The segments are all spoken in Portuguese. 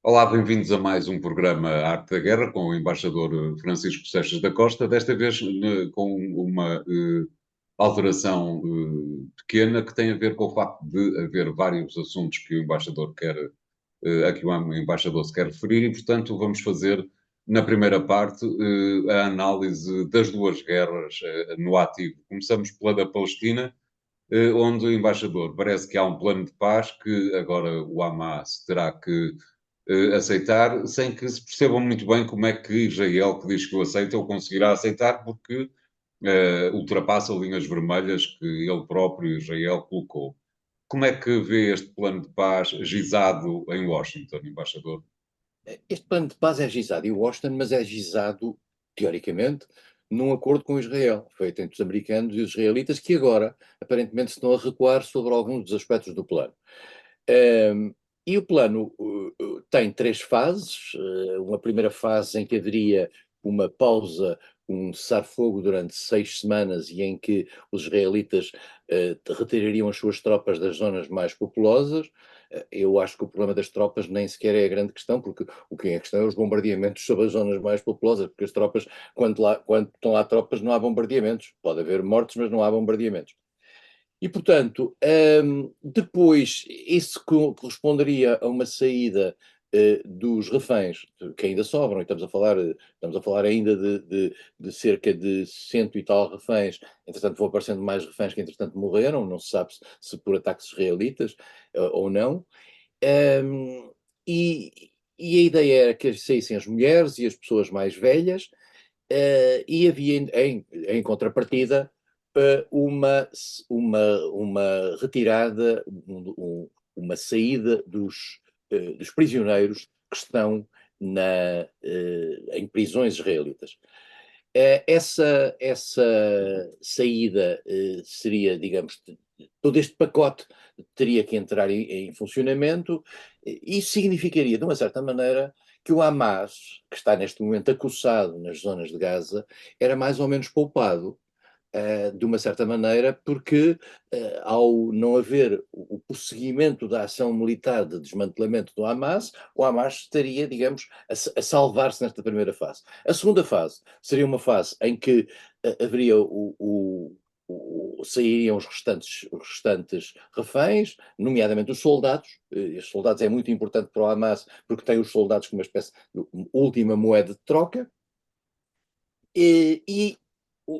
Olá, bem-vindos a mais um programa Arte da Guerra com o embaixador Francisco Seixas da Costa, desta vez com uma alteração pequena que tem a ver com o facto de haver vários assuntos que o embaixador quer, a que o embaixador se quer referir e, portanto, vamos fazer na primeira parte a análise das duas guerras no ativo. Começamos pela da Palestina, onde o embaixador parece que há um plano de paz que agora o Hamas terá que aceitar, sem que se percebam muito bem como é que Israel, que diz que o aceita, o conseguirá aceitar, porque ultrapassa linhas vermelhas que ele próprio, Israel, colocou. Como é que vê este plano de paz gizado em Washington, embaixador? Este plano de paz é gizado em Washington, mas é gizado, teoricamente, num acordo com Israel, feito entre os americanos e os israelitas, que agora, aparentemente, estão a recuar sobre alguns dos aspectos do plano. E o plano tem três fases. Uma primeira fase em que haveria uma pausa, um cessar-fogo durante 6 semanas e em que os israelitas retirariam as suas tropas das zonas mais populosas. Eu acho que o problema das tropas nem sequer é a grande questão, porque o que é a questão é os bombardeamentos sobre as zonas mais populosas, porque as tropas, quando estão lá tropas, não há bombardeamentos. Pode haver mortes, mas não há bombardeamentos. E, portanto, depois, isso corresponderia a uma saída dos reféns, que ainda sobram, e estamos a falar ainda de cerca de cento e tal reféns. Entretanto, vão aparecendo mais reféns que, entretanto, morreram, não se sabe se por ataques israelitas ou não. Um, e a ideia era que saíssem as mulheres e as pessoas mais velhas, e havia em contrapartida uma retirada, uma saída dos prisioneiros que estão em prisões israelitas. Essa saída seria, digamos, todo este pacote teria que entrar em funcionamento. Isso significaria, de uma certa maneira, que o Hamas, que está neste momento acossado nas zonas de Gaza, era mais ou menos poupado, de uma certa maneira, porque ao não haver o prosseguimento da ação militar de desmantelamento do Hamas, o Hamas estaria, digamos, a salvar-se nesta primeira fase. A segunda fase seria uma fase em que haveria sairiam os restantes reféns, nomeadamente os soldados. Os soldados é muito importante para o Hamas porque tem os soldados como uma espécie de última moeda de troca. E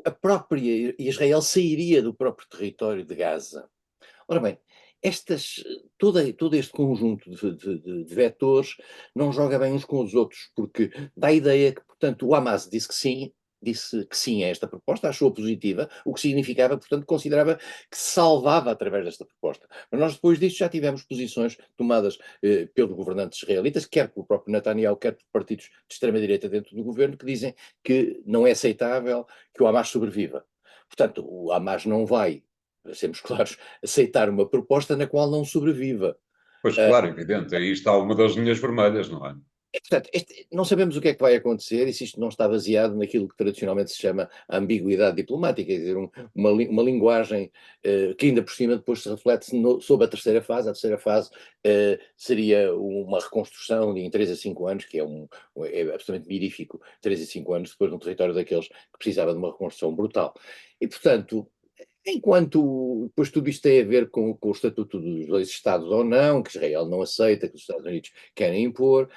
a própria Israel sairia do próprio território de Gaza. Ora bem, todo este conjunto de vetores não joga bem uns com os outros, porque dá a ideia que, portanto, o Hamas disse que sim a esta proposta, achou positiva, o que significava, portanto, considerava que se salvava através desta proposta. Mas nós, depois disto, já tivemos posições tomadas pelos governantes israelitas, quer pelo próprio Netanyahu, quer por partidos de extrema-direita dentro do governo, que dizem que não é aceitável que o Hamas sobreviva. Portanto, o Hamas não vai, sermos claros, aceitar uma proposta na qual não sobreviva. Pois Uh, claro, evidente, aí está uma das linhas vermelhas, não é? Portanto, não sabemos o que é que vai acontecer e se isto não está baseado naquilo que tradicionalmente se chama a ambiguidade diplomática, quer dizer, uma linguagem que ainda por cima depois se reflete sobre a terceira fase. A terceira fase seria uma reconstrução em 3 a 5 anos, que é absolutamente mirífico, 3 a 5 anos depois num território daqueles que precisava de uma reconstrução brutal. E, portanto, enquanto depois tudo isto tem a ver com o estatuto dos dois Estados ou não, que Israel não aceita, que os Estados Unidos querem impor,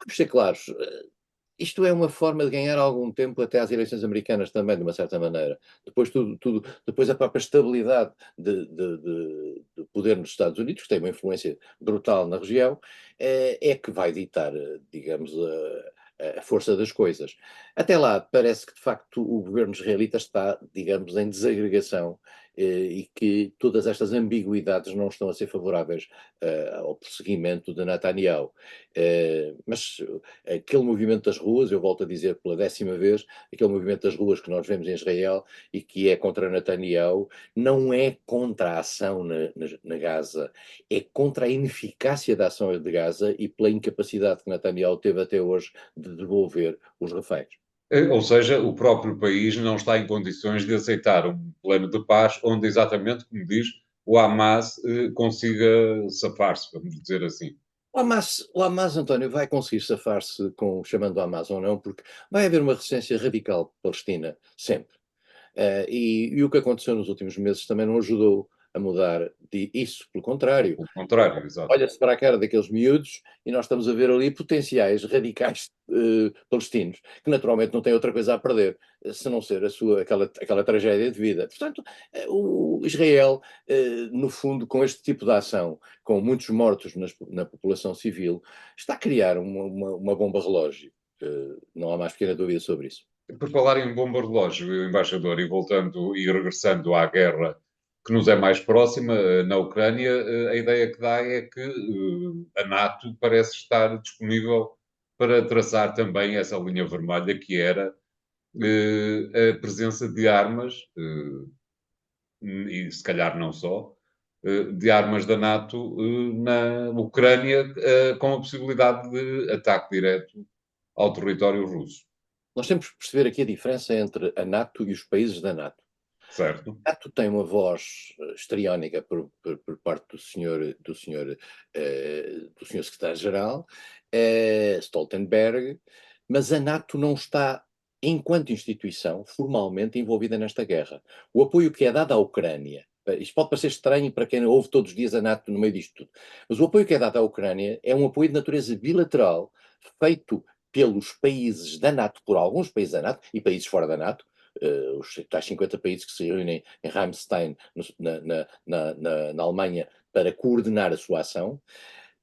vamos ser claros, isto é uma forma de ganhar algum tempo até às eleições americanas também, de uma certa maneira. Depois a própria estabilidade de poder nos Estados Unidos, que tem uma influência brutal na região, é que vai ditar, digamos, a força das coisas. Até lá, parece que de facto o governo israelita está, digamos, em desagregação, e que todas estas ambiguidades não estão a ser favoráveis ao prosseguimento de Netanyahu. Mas aquele movimento das ruas, eu volto a dizer pela 10ª vez, aquele movimento das ruas que nós vemos em Israel e que é contra Netanyahu, não é contra a ação na Gaza, é contra a ineficácia da ação de Gaza e pela incapacidade que Netanyahu teve até hoje de devolver os reféns. Ou seja, o próprio país não está em condições de aceitar um plano de paz onde, exatamente como diz, o Hamas consiga safar-se, vamos dizer assim. O Hamas, António, vai conseguir safar-se com chamando o Hamas ou não, porque vai haver uma resistência radical palestina, sempre. E o que aconteceu nos últimos meses também não ajudou a mudar isso, pelo contrário. Pelo contrário, exato. Olha-se para a cara daqueles miúdos e nós estamos a ver ali potenciais radicais palestinos, que naturalmente não têm outra coisa a perder, se não ser aquela tragédia de vida. Portanto, o Israel, no fundo, com este tipo de ação, com muitos mortos na população civil, está a criar uma bomba relógio. Não há mais pequena dúvida sobre isso. Por falar em bomba relógio, embaixador, e voltando e regressando à guerra que nos é mais próxima, na Ucrânia, a ideia que dá é que a NATO parece estar disponível para traçar também essa linha vermelha que era a presença de armas, e se calhar não só, de armas da NATO na Ucrânia, com a possibilidade de ataque direto ao território russo, Nós temos que perceber aqui a diferença entre a NATO e os países da NATO. certo? A NATO tem uma voz histriónica por parte do senhor secretário-geral, Stoltenberg, mas a NATO não está, enquanto instituição, formalmente envolvida nesta guerra. O apoio que é dado à Ucrânia, isto pode parecer estranho para quem ouve todos os dias a NATO no meio disto tudo, mas o apoio que é dado à Ucrânia é um apoio de natureza bilateral, feito pelos países da NATO, por alguns países da NATO e países fora da NATO, os tais 50 países que se reúnem em Ramstein, na Alemanha, para coordenar a sua ação.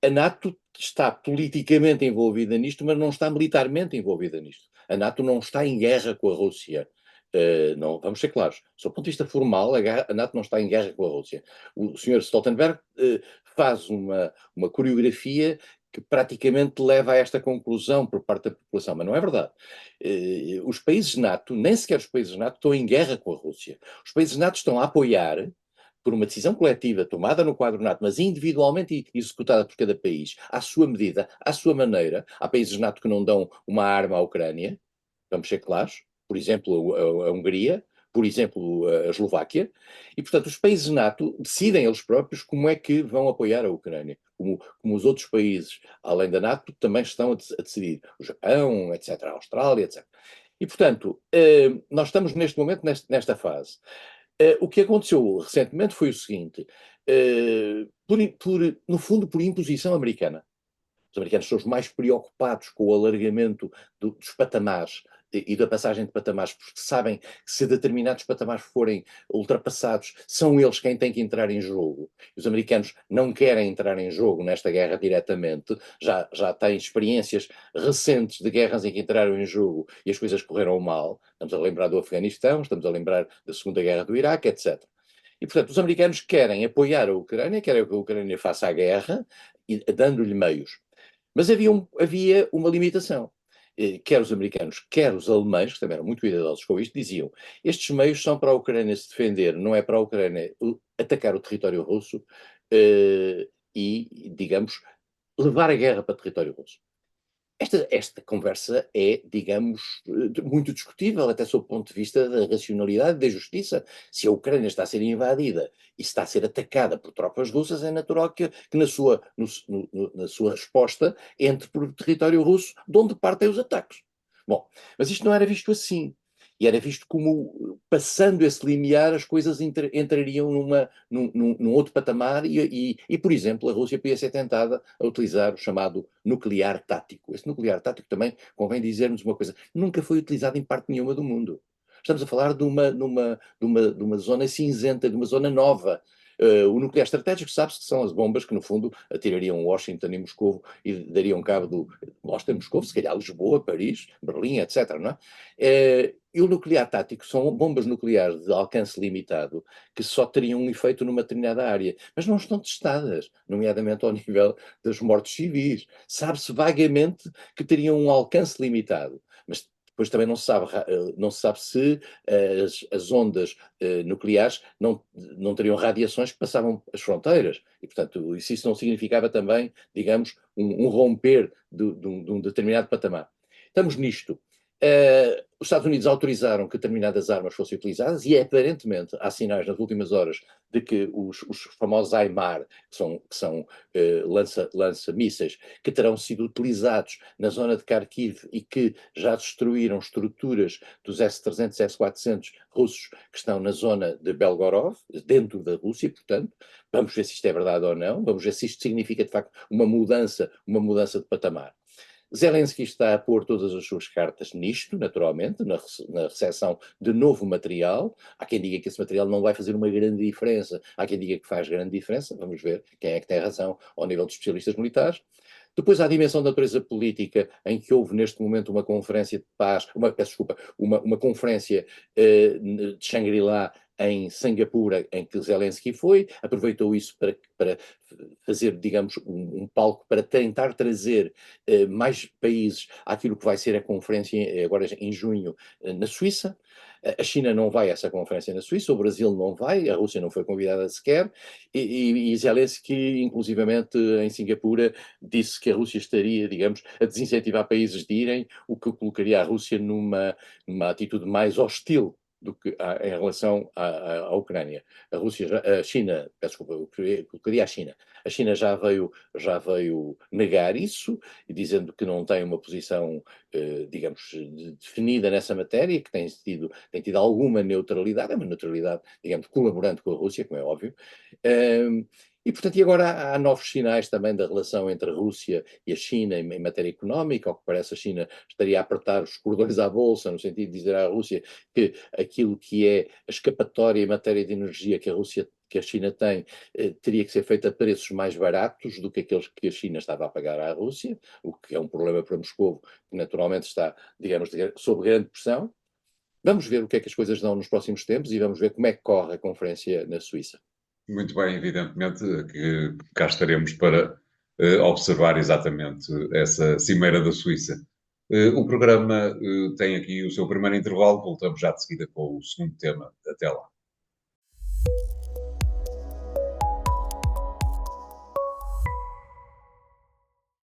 A NATO está politicamente envolvida nisto, mas não está militarmente envolvida nisto. A NATO não está em guerra com a Rússia. Não, vamos ser claros. Do ponto de vista formal, a NATO não está em guerra com a Rússia. O senhor Stoltenberg faz uma coreografia que praticamente leva a esta conclusão por parte da população, mas não é verdade. Os países NATO, nem sequer os países NATO, estão em guerra com a Rússia. Os países NATO estão a apoiar, por uma decisão coletiva tomada no quadro NATO, mas individualmente executada por cada país, à sua medida, à sua maneira. Há países NATO que não dão uma arma à Ucrânia, vamos ser claros, por exemplo, a Hungria, por exemplo, a Eslováquia, e, portanto, os países NATO decidem eles próprios como é que vão apoiar a Ucrânia, como os outros países, além da NATO, também estão a decidir. O Japão, etc., a Austrália, etc. E, portanto, nós estamos neste momento nesta fase. O que aconteceu recentemente foi o seguinte, no fundo, por imposição americana. Os americanos são os mais preocupados com o alargamento dos patamares e da passagem de patamares, porque sabem que se determinados patamares forem ultrapassados, são eles quem têm que entrar em jogo. Os americanos não querem entrar em jogo nesta guerra diretamente, já têm experiências recentes de guerras em que entraram em jogo e as coisas correram mal. Estamos a lembrar do Afeganistão, estamos a lembrar da Segunda Guerra do Iraque, etc. E, portanto, os americanos querem apoiar a Ucrânia, querem que a Ucrânia faça a guerra, dando-lhe meios. Mas havia uma limitação. Quer os americanos, quer os alemães, que também eram muito cuidadosos com isto, diziam: estes meios são para a Ucrânia se defender, não é para a Ucrânia atacar o território russo e, digamos, levar a guerra para o território russo. Esta conversa é, digamos, muito discutível, até sob o ponto de vista da racionalidade e da justiça. Se a Ucrânia está a ser invadida e está a ser atacada por tropas russas, é natural que na sua resposta entre por território russo, de onde partem os ataques. Bom, mas isto não era visto assim. E era visto como, passando esse limiar, as coisas entrariam num outro patamar e, por exemplo, a Rússia podia ser tentada a utilizar o chamado nuclear tático. Esse nuclear tático também, convém dizermos uma coisa, nunca foi utilizado em parte nenhuma do mundo. Estamos a falar de uma zona cinzenta, de uma zona nova. O nuclear estratégico sabe-se que são as bombas que, no fundo, atirariam Washington e Moscou e dariam cabo do Washington, Moscou, se calhar Lisboa, Paris, Berlim, etc. Não é? E o nuclear tático são bombas nucleares de alcance limitado que só teriam um efeito numa determinada área, mas não estão testadas, nomeadamente ao nível das mortes civis. Sabe-se vagamente que teriam um alcance limitado, mas depois também não se sabe se as ondas nucleares não teriam radiações que passavam as fronteiras. E, portanto, isso não significava também, digamos, um romper de um determinado patamar. Estamos nisto. Os Estados Unidos autorizaram que determinadas armas fossem utilizadas e, aparentemente, há sinais nas últimas horas de que os famosos HIMAR, que são lança-mísseis, que terão sido utilizados na zona de Kharkiv e que já destruíram estruturas dos S-300, S-400 russos que estão na zona de Belgorod, dentro da Rússia, portanto. Vamos ver se isto é verdade ou não, vamos ver se isto significa, de facto, uma mudança de patamar. Zelensky está a pôr todas as suas cartas nisto, naturalmente, na recepção de novo material. Há quem diga que esse material não vai fazer uma grande diferença, há quem diga que faz grande diferença. Vamos ver quem é que tem razão ao nível dos especialistas militares. Depois há a dimensão da natureza política, em que houve neste momento uma conferência de paz, uma conferência de Shangri-La em Singapura, em que Zelensky foi, aproveitou isso para fazer, digamos, um palco para tentar trazer mais países àquilo que vai ser a conferência agora em junho na Suíça. A China não vai a essa conferência na Suíça, o Brasil não vai, a Rússia não foi convidada sequer, e Zelensky, inclusivamente em Singapura, disse que a Rússia estaria, digamos, a desincentivar países de irem, o que colocaria a Rússia numa atitude mais hostil do que em relação à Ucrânia. A China, peço desculpa, colocaria a China. A China já veio negar isso, dizendo que não tem uma posição, digamos, definida nessa matéria, que tem tido alguma neutralidade, é uma neutralidade, digamos, colaborante com a Rússia, como é óbvio. E, portanto, agora há novos sinais também da relação entre a Rússia e a China em matéria económica. Ao que parece, a China estaria a apertar os cordões à bolsa, no sentido de dizer à Rússia que aquilo que é a escapatória em matéria de energia que a China tem, teria que ser feita a preços mais baratos do que aqueles que a China estava a pagar à Rússia, o que é um problema para Moscou, que naturalmente está, digamos, sob grande pressão. Vamos ver o que é que as coisas dão nos próximos tempos e vamos ver como é que corre a conferência na Suíça. Muito bem, evidentemente que cá estaremos para observar exatamente essa cimeira da Suíça. O programa tem aqui o seu primeiro intervalo, voltamos já de seguida com o segundo tema. Até lá.